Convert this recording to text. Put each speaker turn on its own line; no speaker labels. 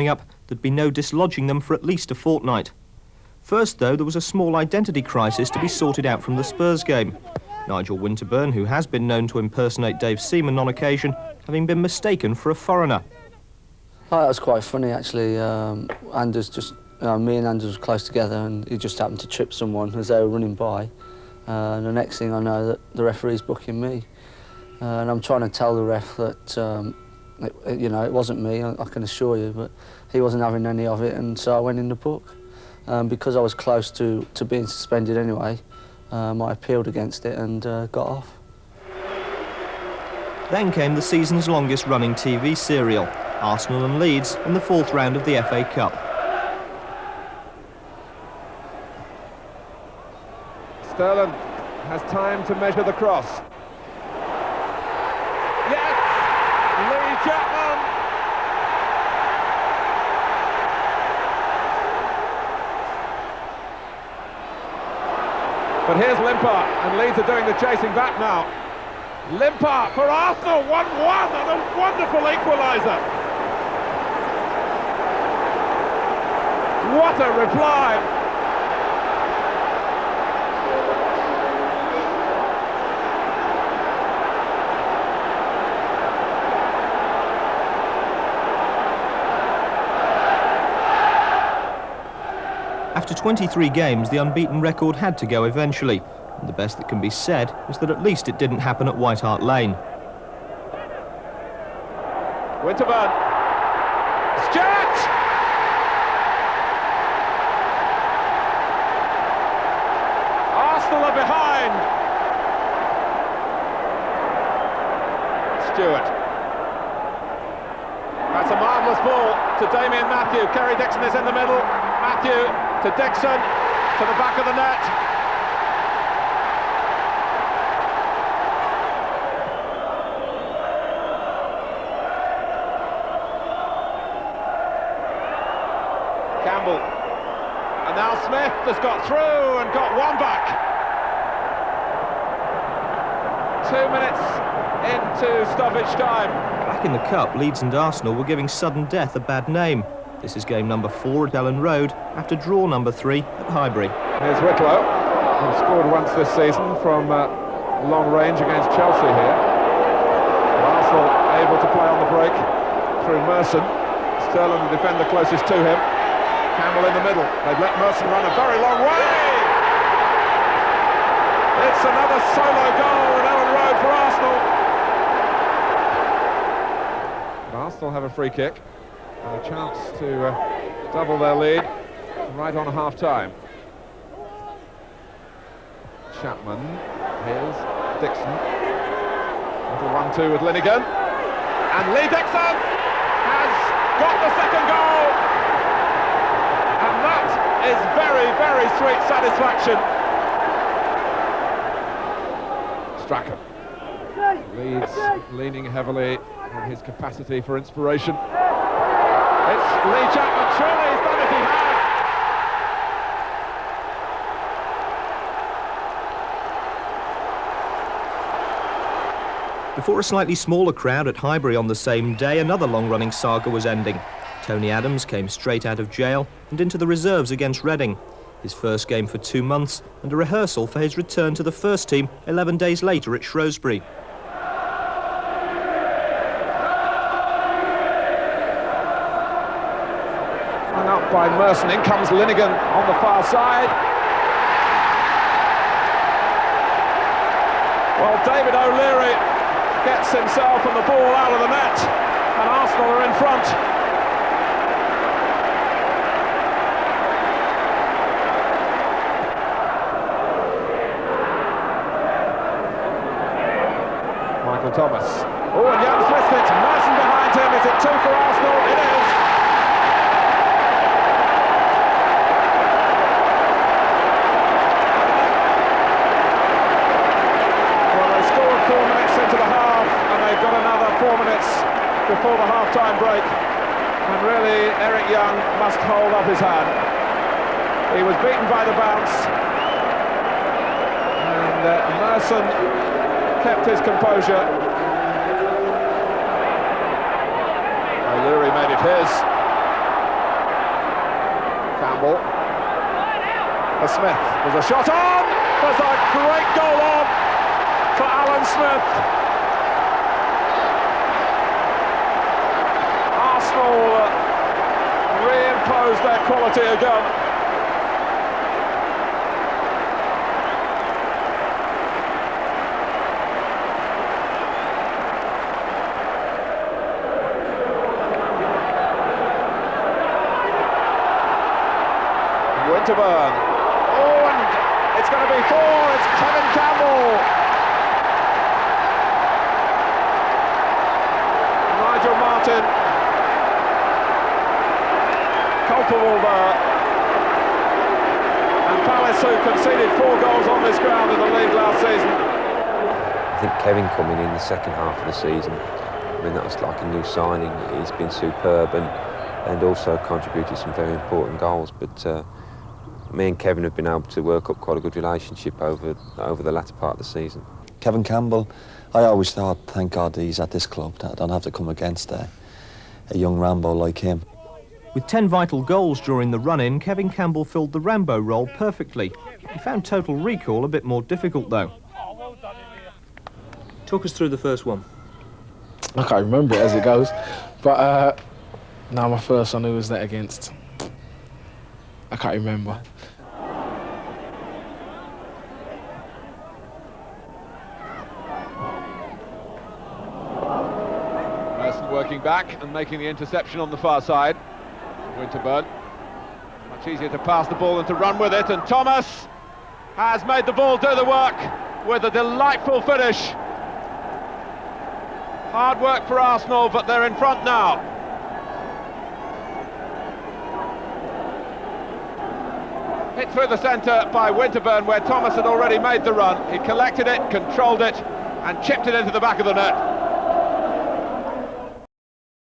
coming up, there'd be no dislodging them for at least a fortnight. First, though, there was a small identity crisis to be sorted out from the Spurs game. Nigel Winterburn, who has been known to impersonate Dave Seaman on occasion, having been mistaken for a foreigner.
Oh, that was quite funny, actually. Anders just, me and Anders were close together, and he just happened to trip someone as they were running by. And the next thing I know, that the referee's booking me. And I'm trying to tell the ref that, it wasn't me, I can assure you, but he wasn't having any of it, and so I went in the book. Because I was close to being suspended anyway, I appealed against it and got off.
Then came the season's longest-running TV serial, Arsenal and Leeds in the fourth round of the FA Cup.
Sterling has time to measure the cross. Yes! Lee Chapman! But here's Limpar, and Leeds are doing the chasing back now. Limpar for Arsenal, 1-1, and a wonderful equaliser. What a reply!
After 23 games, the unbeaten record had to go eventually, and the best that can be said is that at least it didn't happen at White Hart Lane.
Winterburn. Stewart! Arsenal are behind. Stewart. That's a marvellous ball to Damien Matthew. Kerry Dixon is in the middle. Matthew to Dixon, to the back of the net. Campbell. And now Smith has got through and got one back. 2 minutes into stoppage time.
Back in the Cup, Leeds and Arsenal were giving sudden death a bad name. This is game number 4 at Ellen Road, after draw number 3 at Highbury.
Here's Whitlow, who scored once this season from long range against Chelsea here. Arsenal able to play on the break through Merson. Sterling, the defender closest to him. Campbell in the middle. They've let Merson run a very long way. It's another solo goal at Ellen Road for Arsenal. But Arsenal have a free kick. And a chance to double their lead right on half-time. Chapman, here's Dixon. Little 1-2 with Linnigan. And Lee Dixon has got the second goal. And that is very, very sweet satisfaction. Strachan. Leeds leaning heavily on his capacity for inspiration. It's Lee Chapman, surely he's done it, he had.
Before a slightly smaller crowd at Highbury on the same day, another long-running saga was ending. Tony Adams came straight out of jail and into the reserves against Reading. His first game for 2 months and a rehearsal for his return to the first team 11 days later at Shrewsbury.
Up by Merson, in comes Linnigan on the far side. Well, David O'Leary gets himself and the ball out of the net, and Arsenal are in front. Michael Thomas. Oh, and Young's missed it. Merson behind him. Is it 2 for Arsenal? It is. Got another 4 minutes before the half-time break, and really Eric Young must hold up his hand. He was beaten by the bounce, and Merson kept his composure. O'Leary made it his. Campbell. For Smith, there's a shot on! There's a great goal on for Alan Smith. Arsenal reimposed their quality again. Winterburn. Oh, and it's going to be 4. It's Kevin Campbell. Nigel Martin. Culpable there. And Palace, who conceded 4 goals on this ground in the league last season.
I think Kevin coming in the second half of the season, I mean, that was like a new signing. He's been superb and also contributed some very important goals. But me and Kevin have been able to work up quite a good relationship over the latter part of the season.
Kevin Campbell, I always thought, thank God he's at this club, that I don't have to come against a young Rambo like him.
With 10 vital goals during the run-in, Kevin Campbell filled the Rambo role perfectly. He found total recall a bit more difficult, though. Talk us through the first one.
I can't remember it as it goes, but no, my first one, who was that against? I can't remember.
Merson working back and making the interception on the far side. Winterburn. Much easier to pass the ball than to run with it, and Thomas has made the ball do the work with a delightful finish. Hard work for Arsenal, but they're in front now. Hit through the centre by Winterburn, where Thomas had already made the run. He collected it, controlled it, and chipped it into the back of the net.